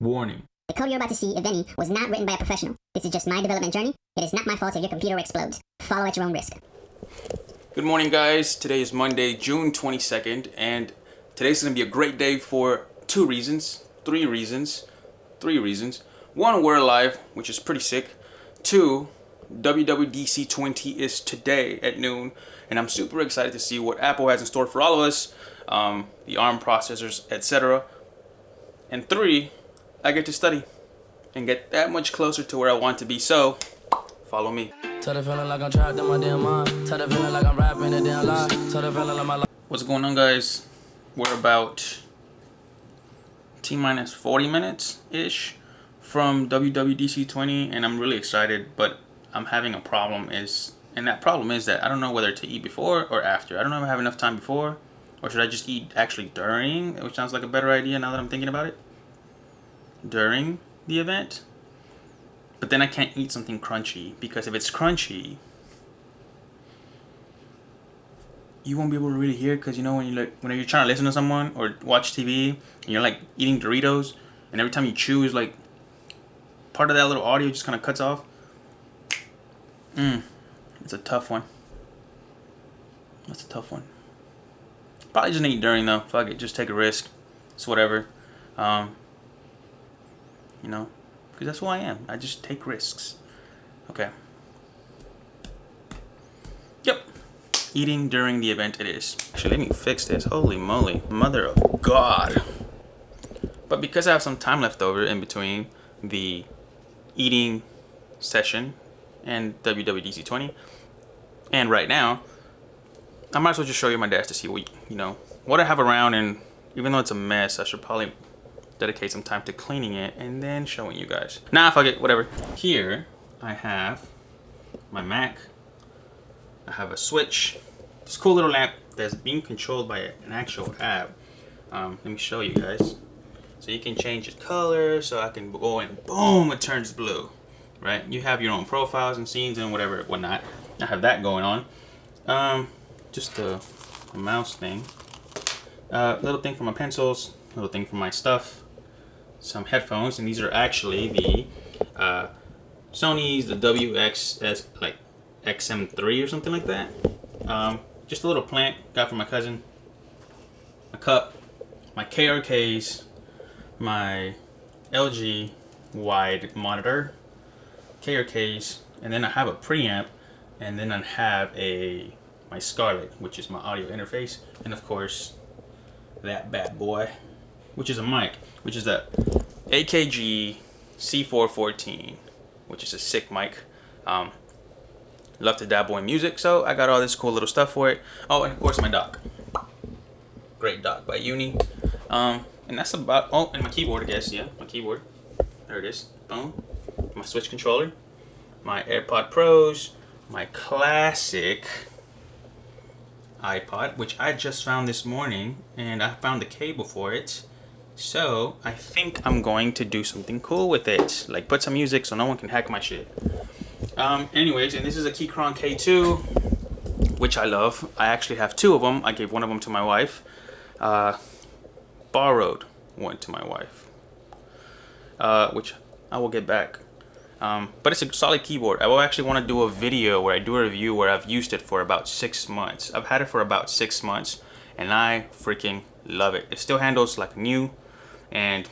Warning. The code you're about to see, if any, was not written by a professional. This is just my development journey. It is not my fault if your computer explodes. Follow at your own risk. Good morning, guys. Today is Monday, June 22nd, and today's going to be a great day for three reasons. One, we're alive, which is pretty sick. Two, WWDC20 is today at noon, and I'm super excited to see what Apple has in store for all of us, the ARM processors, etc. And three, I get to study and get that much closer to where I want to be, so follow me. What's going on, guys? We're about T-minus 40 minutes-ish from WWDC20, and I'm really excited, but I'm having a problem, and that problem is that I don't know whether to eat before or after. I don't know if I have enough time before, or should I just eat actually during, which sounds like a better idea now that I'm thinking about it. During the event, but then I can't eat something crunchy, because if it's crunchy, you won't be able to really hear, because you know when you're trying to listen to someone or watch TV and you're like eating Doritos, and every time you chew is like part of that little audio just kind of cuts off. It's a tough one. That's a tough one. Probably just eat during though. Fuck it, just take a risk. It's whatever. You know, because that's who I am. I just take risks. Okay. Yep. Eating during the event it is. Actually, let me fix this. Holy moly. Mother of God. But because I have some time left over in between the eating session and WWDC20, and right now, I might as well just show you my desk to see what I have around, and even though it's a mess, I should probably dedicate some time to cleaning it and then showing you guys. Nah, fuck it, whatever. Here I have my Mac. I have a switch. This cool little lamp that's being controlled by an actual app. Let me show you guys. So you can change its color, so I can go and boom, it turns blue. Right? You have your own profiles and scenes and whatnot. I have that going on. Just a mouse thing. Little thing for my pencils. Little thing for my stuff. Some headphones, and these are actually the Sony's, the WXS, like XM3 or something like that. Just a little plant got from my cousin. A cup, my KRKs, my LG wide monitor, KRKs, and then I have a preamp, and then I have my Scarlett, which is my audio interface, and of course that bad boy, which is a mic, which is the AKG C414, which is a sick mic. Love to dabble in music, so I got all this cool little stuff for it. Oh, and of course my dock. Great dock by Uni. And that's about, and my keyboard, I guess, yeah, my keyboard. There it is, boom. My Switch controller, my AirPod Pros, my classic iPod, which I just found this morning, and I found the cable for it. So I think I'm going to do something cool with it, like put some music so no one can hack my shit. Anyways, and this is a Keychron K2, which I love. I actually have two of them. I gave one of them to my wife. Borrowed one to my wife, which I will get back. But it's a solid keyboard. I will actually want to do a video where I do a review where I've used it for about 6 months. I've had it for about 6 months, and I freaking love it. It still handles like new, and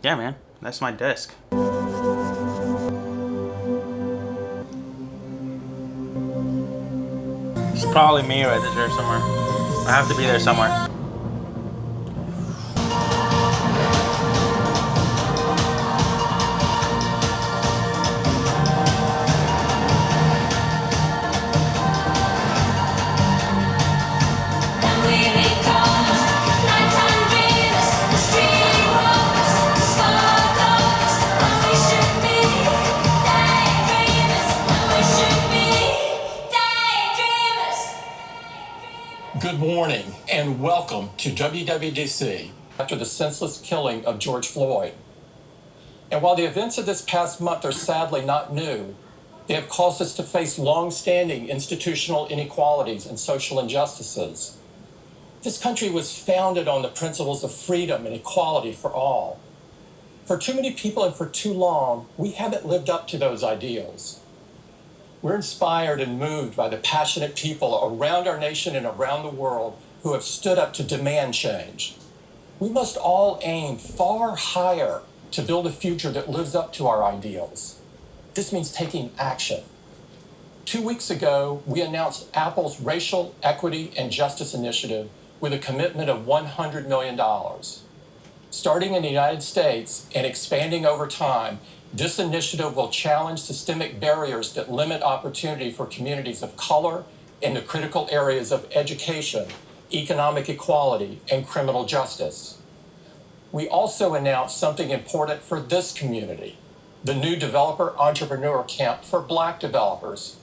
yeah, man, that's my desk. It's probably me right there somewhere. I have to be there somewhere. Good morning and welcome to WWDC after the senseless killing of George Floyd. And while the events of this past month are sadly not new, they have caused us to face long-standing institutional inequalities and social injustices. This country was founded on the principles of freedom and equality for all. For too many people and for too long, we haven't lived up to those ideals. We're inspired and moved by the passionate people around our nation and around the world who have stood up to demand change. We must all aim far higher to build a future that lives up to our ideals. This means taking action. 2 weeks ago, we announced Apple's Racial Equity and Justice Initiative with a commitment of $100 million. Starting in the United States and expanding over time, this initiative will challenge systemic barriers that limit opportunity for communities of color in the critical areas of education, economic equality, and criminal justice. We also announced something important for this community, the new Developer Entrepreneur Camp for Black developers.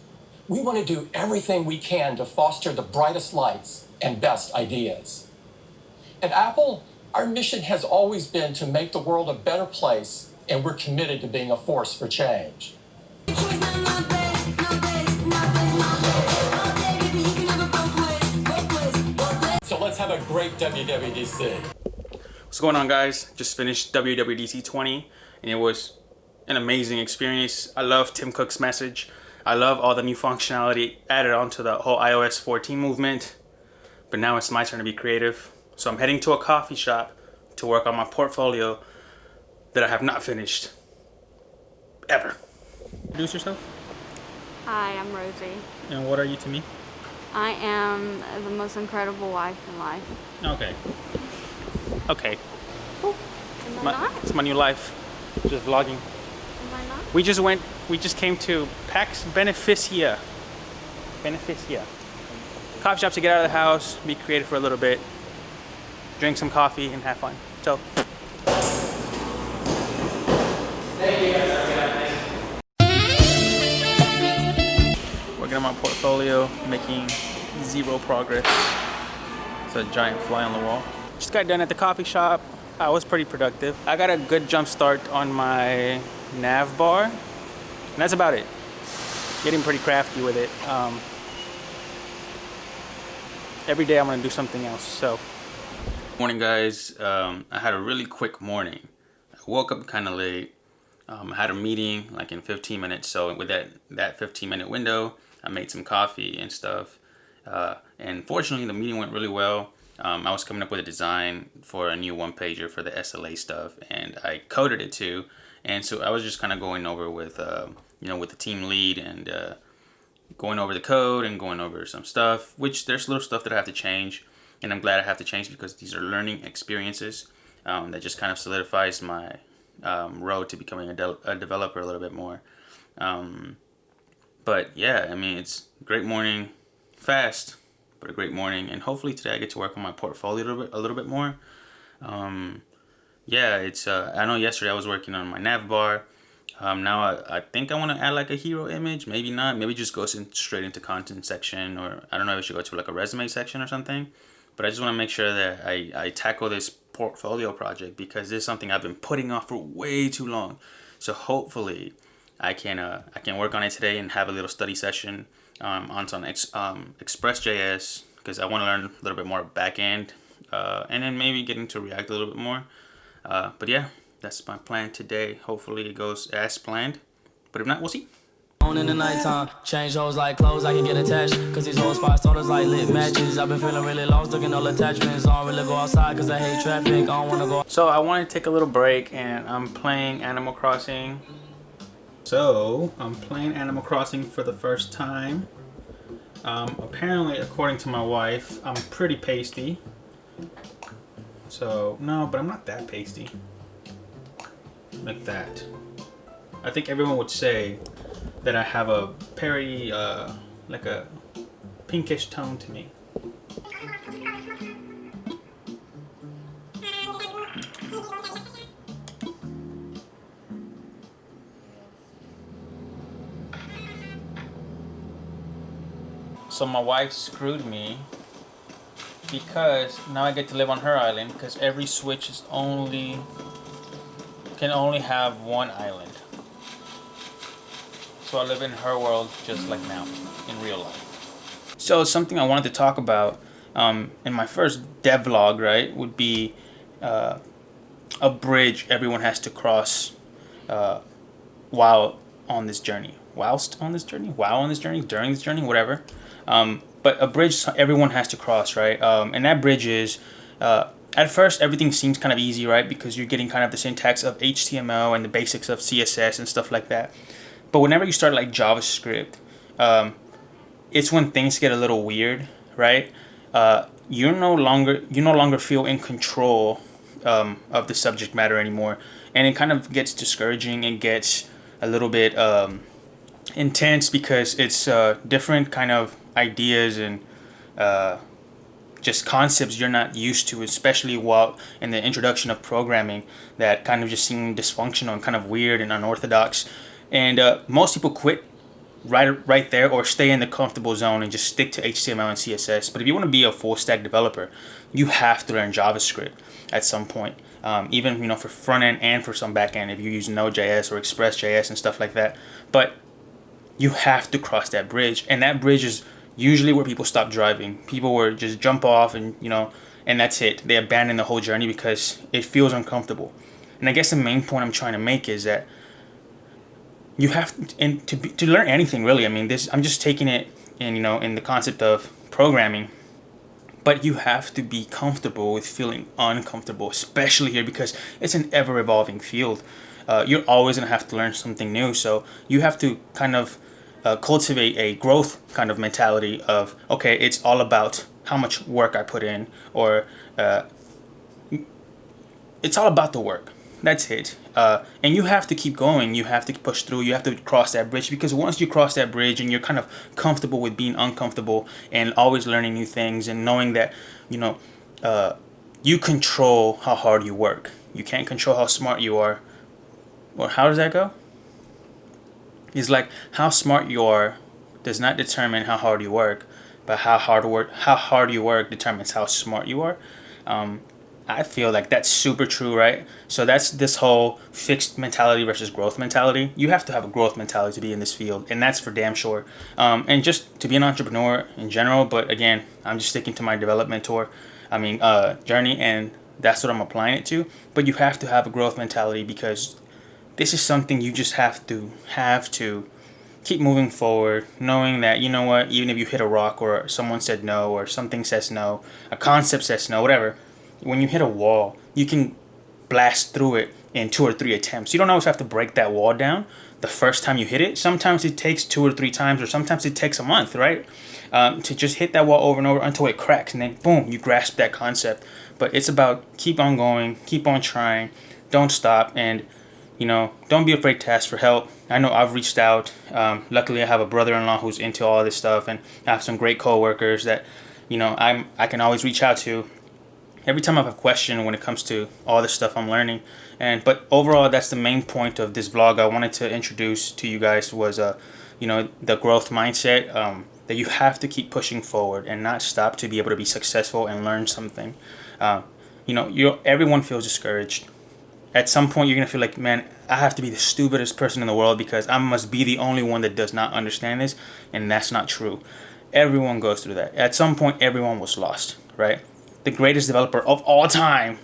We want to do everything we can to foster the brightest lights and best ideas. At Apple, our mission has always been to make the world a better place, and we're committed to being a force for change. So let's have a great WWDC. What's going on, guys? Just finished WWDC20 and it was an amazing experience. I love Tim Cook's message. I love all the new functionality added onto the whole iOS 14 movement. But now it's my turn to be creative. So I'm heading to a coffee shop to work on my portfolio that I have not finished ever. Introduce yourself. Hi, I'm Rosie. And what are you to me? I am the most incredible wife in life. Okay. Okay. Am I not? It's my new life. Just vlogging. Am I not? We just came to Pax Beneficia. Coffee shop to get out of the house, be creative for a little bit, drink some coffee, and have fun. So. Working on my portfolio, making zero progress. It's a giant fly on the wall. Just got done at the coffee shop. I was pretty productive. I got a good jump start on my nav bar, and that's about it. Getting pretty crafty with it. Every day I'm gonna do something else. So, morning, guys. I had a really quick morning. I woke up kind of late. I had a meeting like in 15 minutes. So with that 15-minute window, I made some coffee and stuff. And fortunately, the meeting went really well. I was coming up with a design for a new one-pager for the SLA stuff, and I coded it too. And so I was just kind of going over with, with the team lead and going over the code and going over some stuff, which there's little stuff that I have to change. And I'm glad I have to change because these are learning experiences that just kind of solidifies my road to becoming a developer a little bit more. But yeah, I mean, it's a great morning, fast, but a great morning. And hopefully today I get to work on my portfolio a little bit more. Yeah, it's I know yesterday I was working on my nav bar. Now I think I want to add like a hero image, maybe not, maybe just go straight into content section, or I don't know if I should go to like a resume section or something. But I just want to make sure that I tackle this portfolio project because this is something I've been putting off for way too long. So hopefully I can work on it today and have a little study session on some ExpressJS because I want to learn a little bit more back end and then maybe get into React a little bit more. But yeah, that's my plan today. Hopefully it goes as planned, but if not, we'll see. On in the nighttime, change hoes like clothes, I can get attached. Cause these hoes fire starters like lit matches. I've been feeling really lost, looking all attachments. I don't really go outside cause I hate traffic. I don't wanna go. So I want to take a little break and I'm playing Animal Crossing. So I'm playing Animal Crossing for the first time. Apparently, according to my wife, I'm pretty pasty. So, no, but I'm not that pasty. Like that. I think everyone would say that I have a very, like a pinkish tone to me. So my wife screwed me because now I get to live on her island because every Switch can only have one island. So I live in her world just like now, in real life. So something I wanted to talk about in my first devlog, right, would be a bridge everyone has to cross while on this journey. Whilst on this journey? While on this journey? During this journey? Whatever. But a bridge everyone has to cross, right? And that bridge is, at first, everything seems kind of easy, right? Because you're getting kind of the syntax of HTML and the basics of CSS and stuff like that. But whenever you start like JavaScript, it's when things get a little weird, right? You no longer feel in control of the subject matter anymore, and it kind of gets discouraging. It gets a little bit intense because it's different kind of ideas and just concepts you're not used to, especially while in the introduction of programming, that kind of just seem dysfunctional and kind of weird and unorthodox. And most people quit right there, or stay in the comfortable zone and just stick to HTML and CSS. But if you want to be a full stack developer, you have to learn JavaScript at some point. Even for front end and for some back end, if you use NodeJS or ExpressJS and stuff like that. But you have to cross that bridge, and that bridge is usually where people stop driving. People will just jump off and and that's it. They abandon the whole journey because it feels uncomfortable. And I guess the main point I'm trying to make is that you have to learn anything really. I mean, I'm just taking it in the concept of programming, but you have to be comfortable with feeling uncomfortable, especially here because it's an ever evolving field. You're always gonna have to learn something new, so you have to kind of cultivate a growth kind of mentality of, okay, it's all about how much work I put in, or it's all about the work. That's it. And you have to keep going. You have to push through. You have to cross that bridge, because once you cross that bridge and you're kind of comfortable with being uncomfortable and always learning new things and knowing that, you control how hard you work. You can't control how smart you are. Or how does that go? It's like, how smart you are does not determine how hard you work, but how hard you work determines how smart you are. I feel like that's super true, right? So that's this whole fixed mentality versus growth mentality. You have to have a growth mentality to be in this field, and that's for damn sure. And just to be an entrepreneur in general, but again, I'm just sticking to my journey, and that's what I'm applying it to. But you have to have a growth mentality, because this is something you just have to keep moving forward, knowing that, you know what, even if you hit a rock, or someone said no, or something says no, a concept says no, whatever, when you hit a wall, you can blast through it in 2 or 3 attempts. You don't always have to break that wall down the first time you hit it. Sometimes it takes 2 or 3 times, or sometimes it takes a month, right? To just hit that wall over and over until it cracks, and then boom, you grasp that concept. But it's about keep on going, keep on trying, don't stop, and don't be afraid to ask for help. I know I've reached out. Luckily, I have a brother-in-law who's into all this stuff, and I have some great coworkers that I can always reach out to every time I have a question when it comes to all this stuff I'm learning. But overall, that's the main point of this vlog I wanted to introduce to you guys, was the growth mindset, that you have to keep pushing forward and not stop to be able to be successful and learn something. Everyone feels discouraged. At some point, you're going to feel like, man, I have to be the stupidest person in the world because I must be the only one that does not understand this. And that's not true. Everyone goes through that. At some point, everyone was lost, right? The greatest developer of all time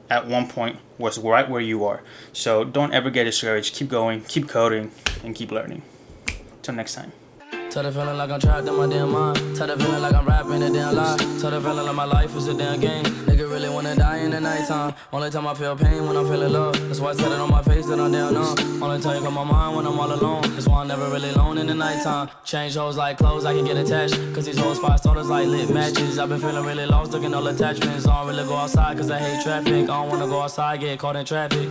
at one point was right where you are. So don't ever get discouraged. Keep going, keep coding, and keep learning. Till next time. Tell the feeling like I'm trapped in my damn mind. Tell the feeling like I'm rapping a damn lie. Tell the feeling like my life is a damn game. Nigga really wanna die in the nighttime. Only time I feel pain when I'm feeling love. That's why I tell it on my face that I'm down numb. Only time you come my mind when I'm all alone. That's why I'm never really alone in the nighttime. Change hoes like clothes, I can get attached. Cause these hoes 5 starters like lit matches. I've been feeling really lost, looking all attachments. I don't really go outside cause I hate traffic. I don't wanna go outside, get caught in traffic.